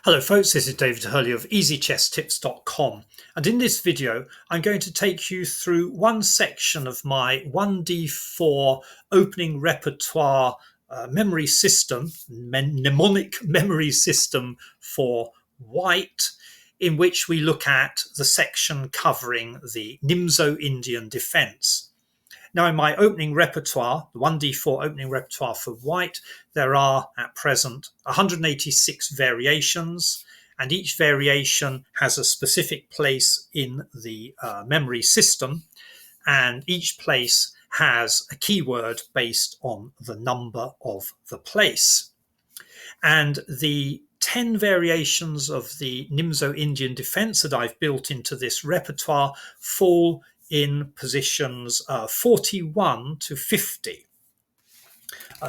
Hello folks, this is David Hurley of easychesstips.com, and in this video I'm going to take you through one section of my 1D4 opening repertoire memory system, mnemonic memory system for white, in which we look at the section covering the Nimzo-Indian defense. Now, in my opening repertoire, the 1D4 opening repertoire for white, there are at present 186 variations, and each variation has a specific place in the memory system, and each place has a keyword based on the number of the place. And the 10 variations of the Nimzo-Indian defense that I've built into this repertoire fall in positions 41 to 50.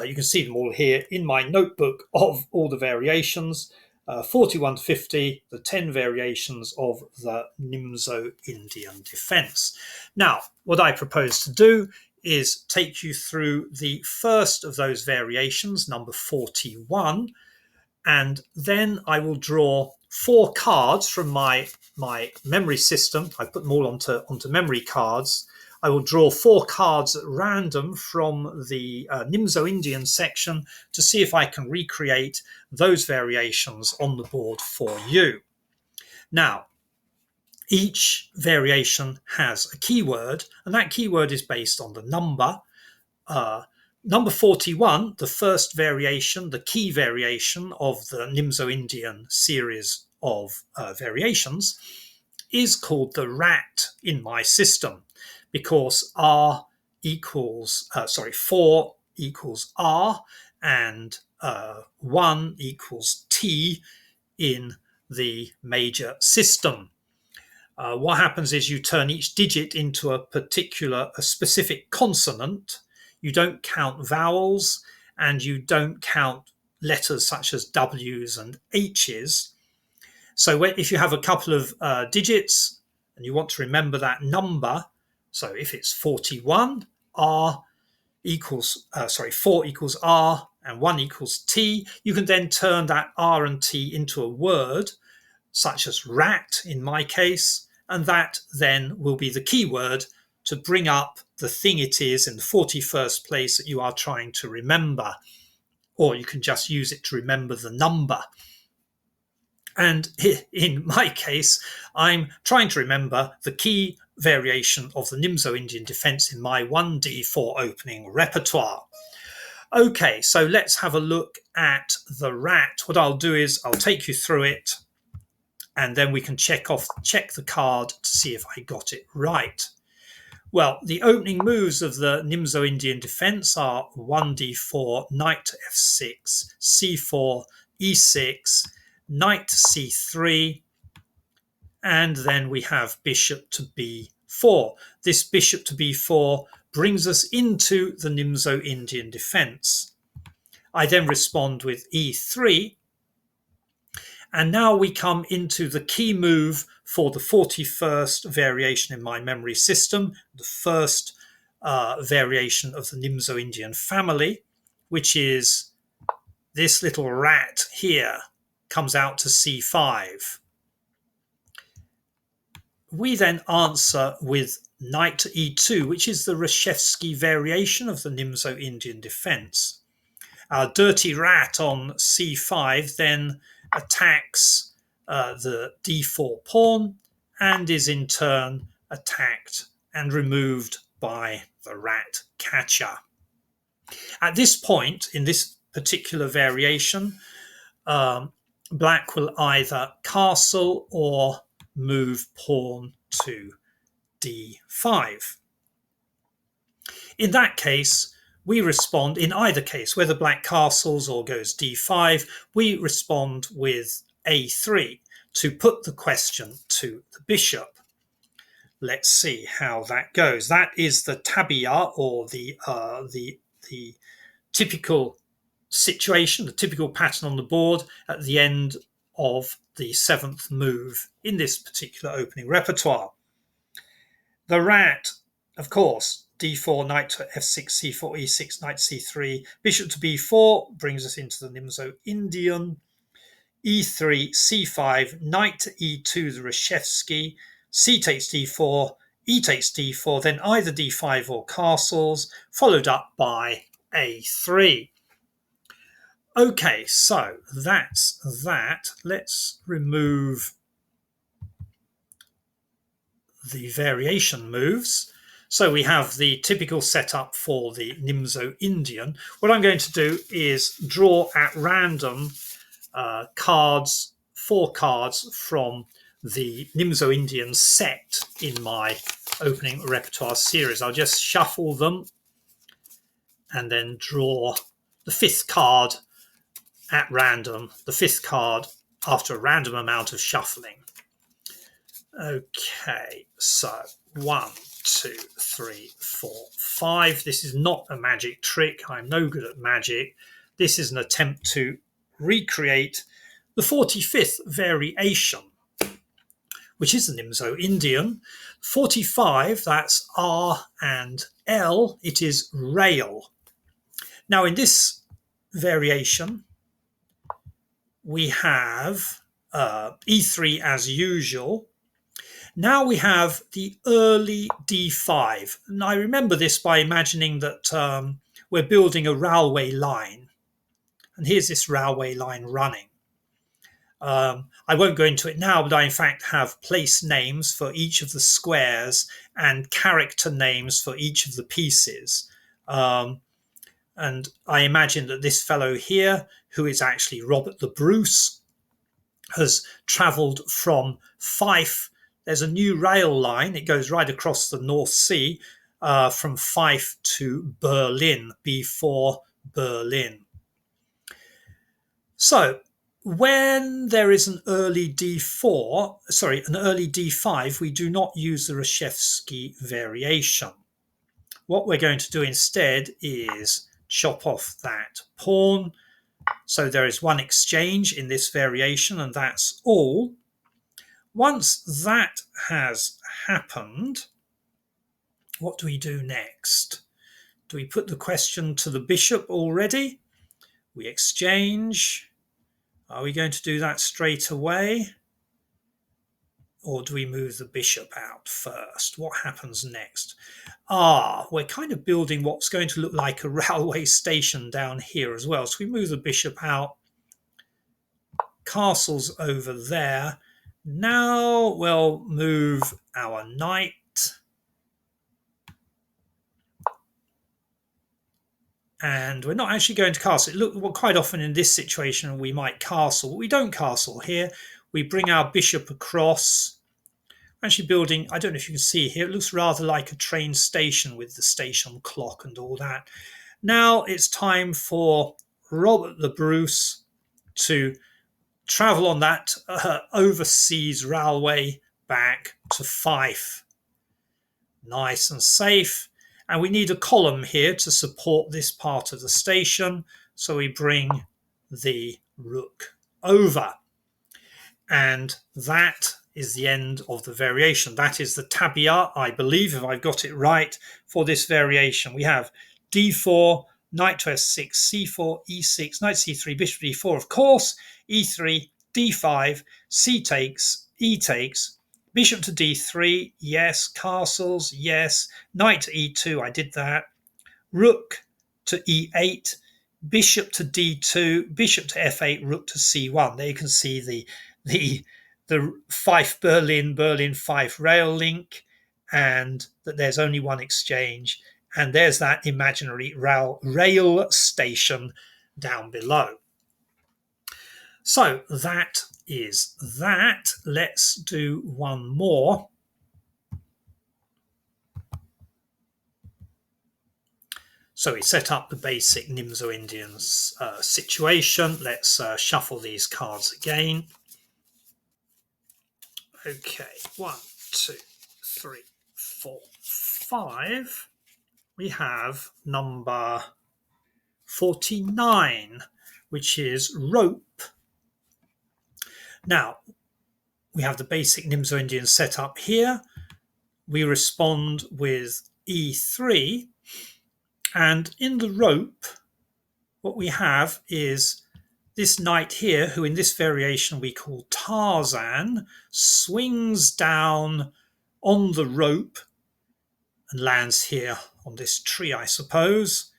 You can see them all here in my notebook of all the variations. 41 to 50, the 10 variations of the Nimzo-Indian defense. Now, what I propose to do is take you through the first of those variations, number 41, and then I will draw 4 cards from my memory system. I put them all onto memory cards. I will draw 4 cards at random from the Nimzo-Indian section to see if I can recreate those variations on the board for you. Now, each variation has a keyword, and that keyword is based on the number. Number 41, the first variation, the key variation of the Nimzo-Indian series of variations, is called the rat in my system, because 4 equals R and 1 equals T in the major system. What happens is you turn each digit into a specific consonant. You don't count vowels, and you don't count letters such as W's and H's. So if you have a couple of digits and you want to remember that number, so if it's 41, 4 equals R and 1 equals T, you can then turn that R and T into a word, such as rat in my case, and that then will be the keyword to bring up the thing it is in the 41st place that you are trying to remember. Or you can just use it to remember the number. And in my case, I'm trying to remember the key variation of the Nimzo-Indian defense in my 1D4 opening repertoire. Okay, so let's have a look at the rat. What I'll do is I'll take you through it, and then we can check the card to see if I got it right. Well, the opening moves of the Nimzo-Indian defense are 1d4, knight to f6, c4, e6, knight to c3, and then we have bishop to b4. This bishop to b4 brings us into the Nimzo-Indian defense. I then respond with e3, and now we come into the key move for the 41st variation in my memory system, the first variation of the Nimzo-Indian family, which is this little rat here, comes out to c5. We then answer with knight to e2, which is the Reshevsky variation of the Nimzo-Indian defense. Our dirty rat on c5 then attacks the d4 pawn and is in turn attacked and removed by the rat catcher. At this point, in this particular variation, black will either castle or move pawn to d5. In that case, we respond, in either case, whether black castles or goes d5, we respond with a3 to put the question to the bishop. Let's see how that goes. That is the tabia, or the typical situation, the typical pattern on the board at the end of the 7th move in this particular opening repertoire. The rat, of course, d4, knight to f6, c4, e6, knight c3, bishop to b4 brings us into the Nimzo-Indian. e3, c5, knight to e2, the Reshevsky, c takes d4, e takes d4, then either d5 or castles, followed up by a3. Okay, so that's that. Let's remove the variation moves. So we have the typical setup for the Nimzo-Indian. What I'm going to do is draw at random cards, 4 cards from the Nimzo-Indian set in my opening repertoire series. I'll just shuffle them and then draw the 5th card at random, the 5th card after a random amount of shuffling. Okay, so 1, 2, 3, 4, 5. This is not a magic trick. I'm no good at magic. This is an attempt to recreate the 45th variation, which is the Nimzo-Indian. 45, that's R and L. It is rail. Now, in this variation, we have E3 as usual. Now we have the early D5. And I remember this by imagining that we're building a railway line. And here's this railway line running. I won't go into it now, but I in fact have place names for each of the squares and character names for each of the pieces. And I imagine that this fellow here, who is actually Robert the Bruce, has travelled from Fife. There's a new rail line. It goes right across the North Sea from Fife to Berlin, B4 Berlin. So when there is an early an early D5, we do not use the Reshevsky variation. What we're going to do instead is chop off that pawn. So there is one exchange in this variation, and that's all. Once that has happened, what do we do next? Do we put the question to the bishop already? We exchange. Are we going to do that straight away? Or do we move the bishop out first? What happens next? We're kind of building what's going to look like a railway station down here as well. So we move the bishop out. Castle's over there. Now we'll move our knight. And we're not actually going to castle. Look, quite often in this situation we might castle, but we don't castle here. We bring our bishop across. Actually building, I don't know if you can see here, it looks rather like a train station with the station clock and all that. Now it's time for Robert the Bruce to travel on that overseas railway back to Fife. Nice and safe. And we need a column here to support this part of the station. So we bring the rook over. And that is the end of the variation. That is the tabia, I believe, if I've got it right, for this variation. We have d4, knight to s6, c4, e6, knight c3, bishop d4, of course, e3, d5, c takes, e takes, bishop to d3, yes, castles, yes, knight to e2, I did that, rook to e8, bishop to d2, bishop to f8, rook to c1. There you can see the Fife Berlin Fife rail link, and that there's only one exchange, and there's that imaginary rail station down below. So that is that. Let's do one more. So we set up the basic Nimzo-Indian situation. Let's shuffle these cards again. Okay, 1, 2, 3, 4, 5. We have number 49, which is rope. Now, we have the basic Nimzo-Indian setup here. We respond with E3. And in the rope, what we have is This knight here, who in this variation we call Tarzan, swings down on the rope and lands here on this tree, I suppose.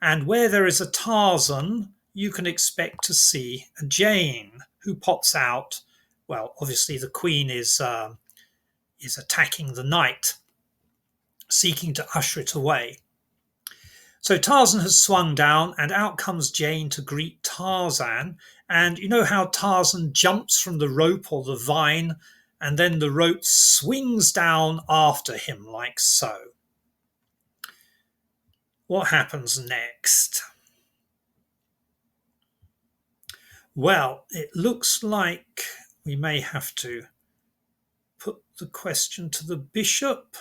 And where there is a Tarzan, you can expect to see a Jane who pops out. Well, obviously the queen is attacking the knight, seeking to usher it away. So Tarzan has swung down, and out comes Jane to greet Tarzan. And you know how Tarzan jumps from the rope or the vine, and then the rope swings down after him like so. What happens next? Well, it looks like we may have to put the question to the bishop.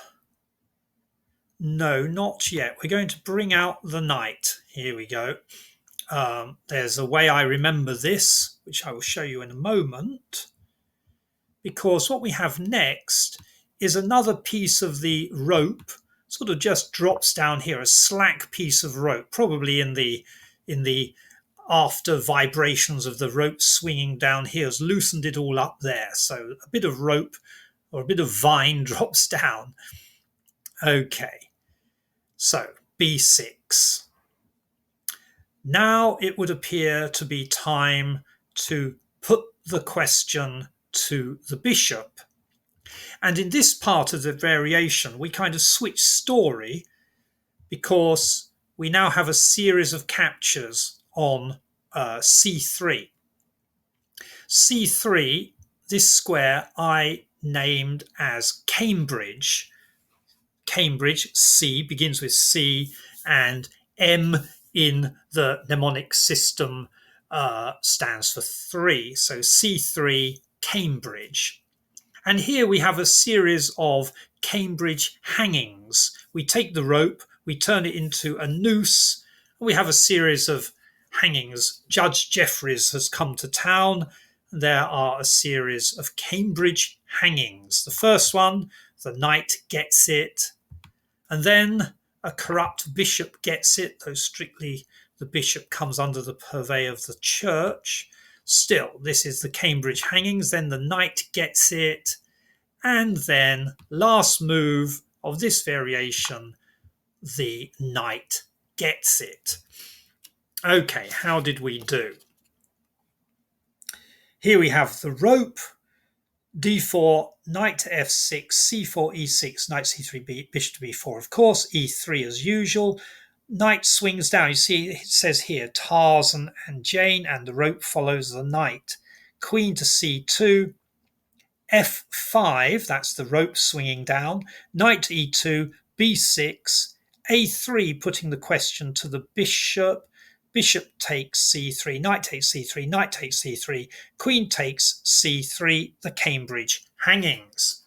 No, not yet. We're going to bring out the knight. Here we go. There's a way I remember this, which I will show you in a moment. Because what we have next is another piece of the rope, sort of just drops down here, a slack piece of rope, probably in the after vibrations of the rope swinging down here has loosened it all up there. So a bit of rope or a bit of vine drops down. Okay, so b6. Now it would appear to be time to put the question to the bishop. And in this part of the variation, we kind of switch story because we now have a series of captures on c3. c3, this square I named as Cambridge. Cambridge, C, begins with C, and M in the mnemonic system stands for 3. So C3, Cambridge. And here we have a series of Cambridge hangings. We take the rope, we turn it into a noose, and we have a series of hangings. Judge Jeffreys has come to town. There are a series of Cambridge hangings. The first one, the knight gets it, and then a corrupt bishop gets it, though strictly the bishop comes under the purvey of the church. Still, this is the Cambridge hangings. Then the knight gets it, and then last move of this variation, the knight gets it. Okay, how did we do? Here we have the rope, d4, knight to f6, c4, e6, knight c3, bishop to b4, of course, e3 as usual. Knight swings down. You see it says here Tarzan and Jane, and the rope follows the knight. Queen to c2, f5, that's the rope swinging down. Knight to e2, b6, a3, putting the question to the bishop. Bishop takes c3, knight takes c3, knight takes c3, queen takes c3, the Cambridge hangings.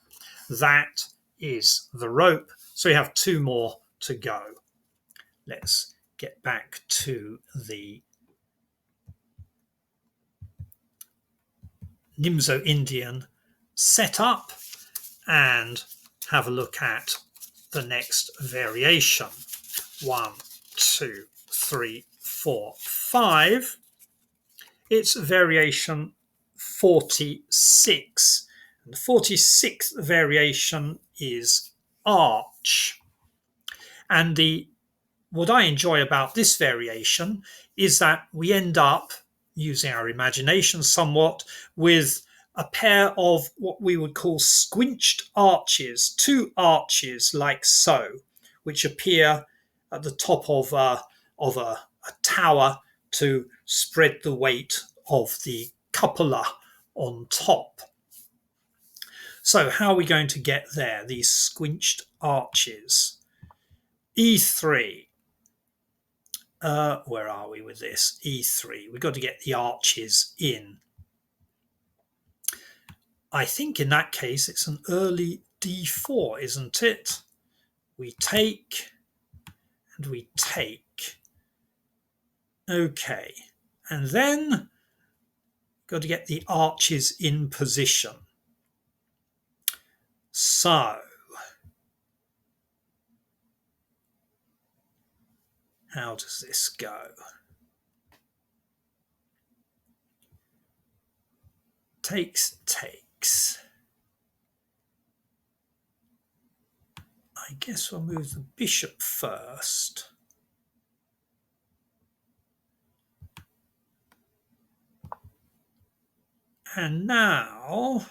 That is the rope. So we have 2 more to go. Let's get back to the Nimzo-Indian setup and have a look at the next variation. 1, 2, 3, 4, 5. It's variation 46. And the 46th variation is arch. And what I enjoy about this variation is that we end up, using our imagination somewhat, with a pair of what we would call squinched arches, 2 arches like so, which appear at the top of a tower to spread the weight of the cupola on top. So how are we going to get there, these squinched arches? E3. Where are we with this? E3. We've got to get the arches in. I think in that case it's an early d4, isn't it? We take and we take. Okay. And then got to get the arches in position. So how does this go? takes. I guess we'll move the bishop first. And now,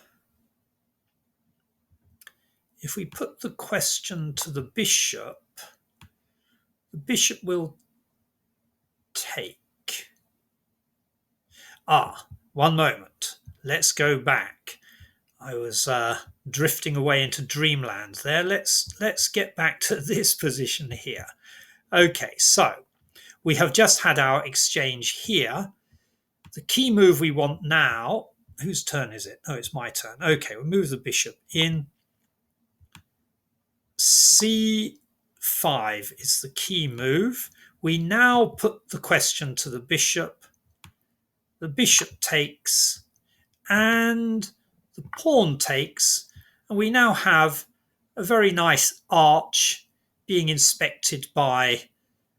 if we put the question to the bishop will take. One moment. Let's go back. I was drifting away into dreamland there. Let's get back to this position here. Okay, so we have just had our exchange here. The key move we want now, whose turn is it? Oh, it's my turn. Okay, we'll move the bishop in. C5 is the key move. We now put the question to the bishop. The bishop takes, and the pawn takes, and we now have a very nice arch being inspected by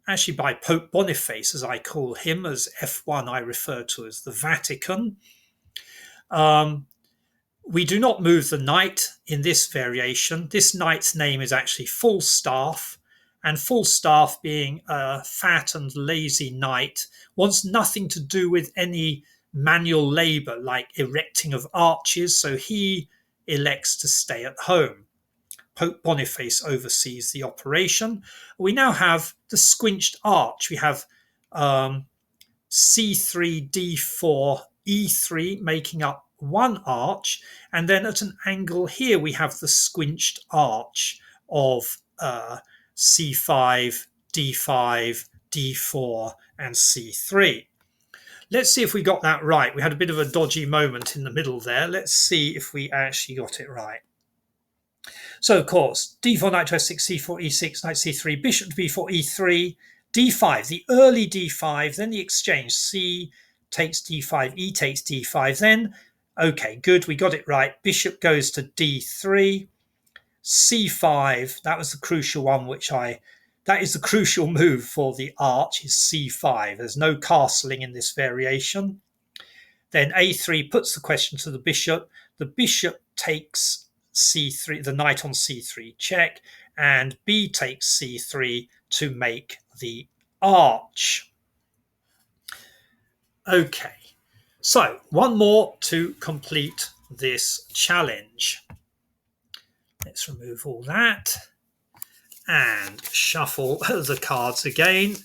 Pope Boniface, as I call him. As F1 I refer to as the Vatican. We do not move the knight in this variation. This knight's name is actually Falstaff, and Falstaff, being a fat and lazy knight, wants nothing to do with any manual labour like erecting of arches, so he elects to stay at home. Pope Boniface oversees the operation. We now have the squinched arch. We have C3, D4, E3 making up one arch, and then at an angle here we have the squinched arch of C5, D5, D4 and C3. Let's see if we got that right. We had a bit of a dodgy moment in the middle there. Let's see if we actually got it right. So, of course, D4, knight to S6, C4, E6, knight C3, bishop to B4, E3, D5, the early D5, then the exchange, C takes D5, E takes D5, then, okay, good, we got it right. Bishop goes to D3, C5, that was the crucial one, that is the crucial move for the arch, is C5. There's no castling in this variation. Then A3 puts the question to the bishop. The bishop takes C3, the knight on C3 check, and B takes C3 to make the arch. Okay, so one more to complete this challenge. Let's remove all that and shuffle the cards again.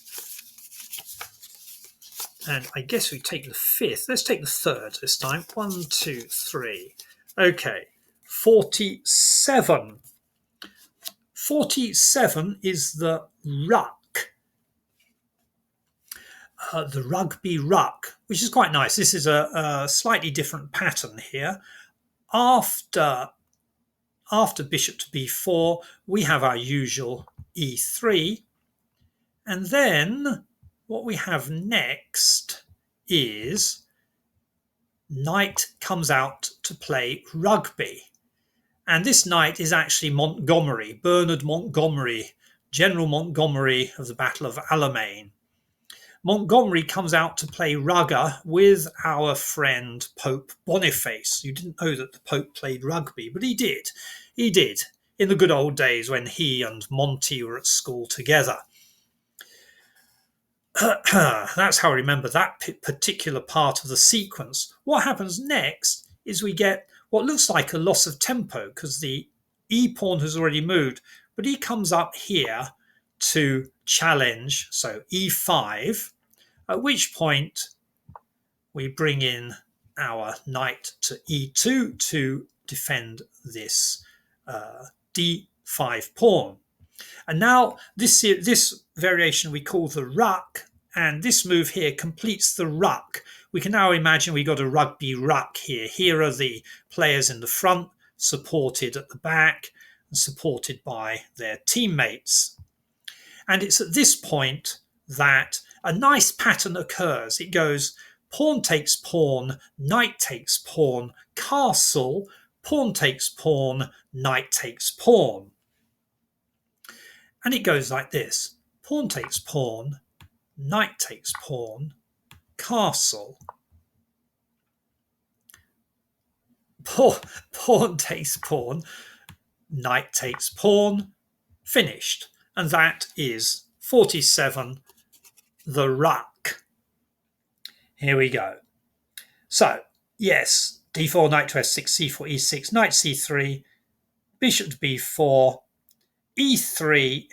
And I guess we take the fifth. Let's take the third this time. 1, 2, 3. Okay, 47. 47 is the ruck. The rugby ruck, which is quite nice. This is a slightly different pattern here. After bishop to b4, we have our usual e3. And then what we have next is knight comes out to play rugby. And this knight is actually Montgomery, Bernard Montgomery, General Montgomery of the Battle of Alamein. Montgomery comes out to play rugger with our friend Pope Boniface. You didn't know that the Pope played rugby, but he did. He did, in the good old days when he and Monty were at school together. That's how I remember that particular part of the sequence. What happens next is we get what looks like a loss of tempo because the e-pawn has already moved, but he comes up here to challenge, so e5, at which point we bring in our knight to e2 to defend this d5 pawn. And now this variation we call the ruck, and this move here completes the ruck. We can now imagine we got a rugby ruck here. Here are the players in the front, supported at the back, and supported by their teammates. And it's at this point that a nice pattern occurs. It goes pawn takes pawn, knight takes pawn, castle, pawn takes pawn, knight takes pawn. And it goes like this. Pawn takes pawn, knight takes pawn, castle. pawn takes pawn, knight takes pawn, finished. And that is 47, the ruck. Here we go. So, yes, d4, knight to f6, c4, e6, knight c3, bishop to b4, e3,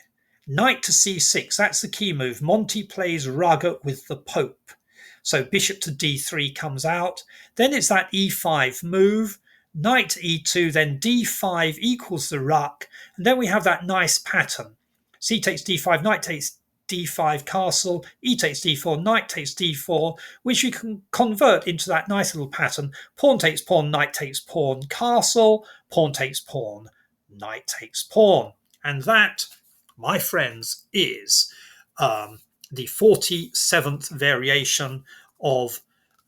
knight to c6. That's the key move. Monty plays Rugger with the Pope. So bishop to d3 comes out. Then it's that e5 move. Knight to e2, then d5 equals the ruck. And then we have that nice pattern. C takes d5, knight takes d5 castle, e takes d4, knight takes d4, which you can convert into that nice little pattern. Pawn takes pawn, knight takes pawn, castle, pawn takes pawn, knight takes pawn. And that, my friends, is the 47th variation of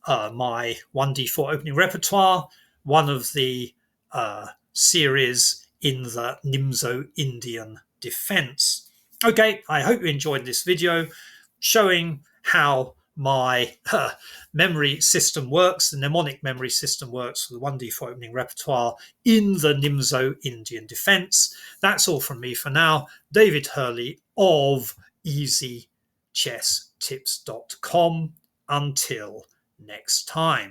my 1d4 opening repertoire, one of the series in the Nimzo-Indian defense. Okay, I hope you enjoyed this video showing how my memory system works, the mnemonic memory system works for the 1d4 opening repertoire in the Nimzo-Indian defense. That's all from me for now. David Hurley of EasyChessTips.com. Until next time.